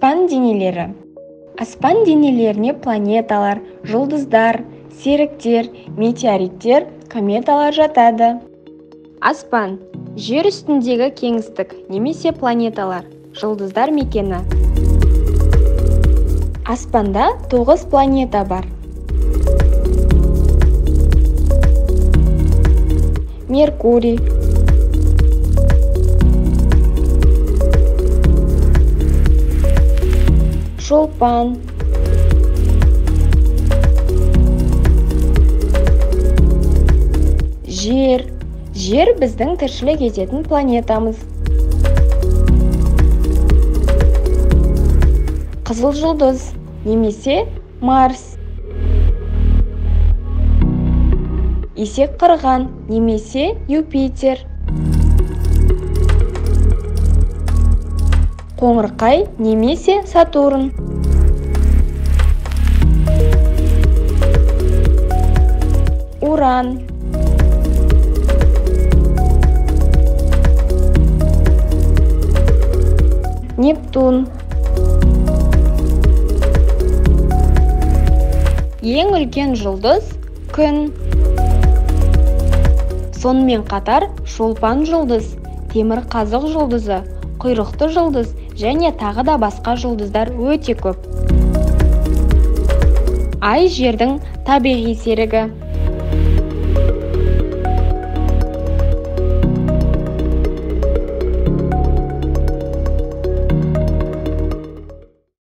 Аспан денелері. Аспан денелеріне планеталар, жұлдыздар, серіктер, метеориттер, кометалар жатады. Аспан – жер үстіндегі кеңістік немесе планеталар, жұлдыздар мекені. Аспанда 9 планета бар. Меркурий, Шолпан, Жер. Жер біздің тіршілік ететін планетамыз. Қызыл жұлдыз немесе Марс. Есек қырған немесе Юпитер. Қоңырқай немесе Сатурн. Уран. Нептун. Ең үлкен жұлдыз – күн. Сонымен қатар шолпан жұлдыз, темір қазық жұлдызы, құйрықты жұлдыз және тағы да басқа жұлдыздар өте көп. Ай жердің табиғи серігі.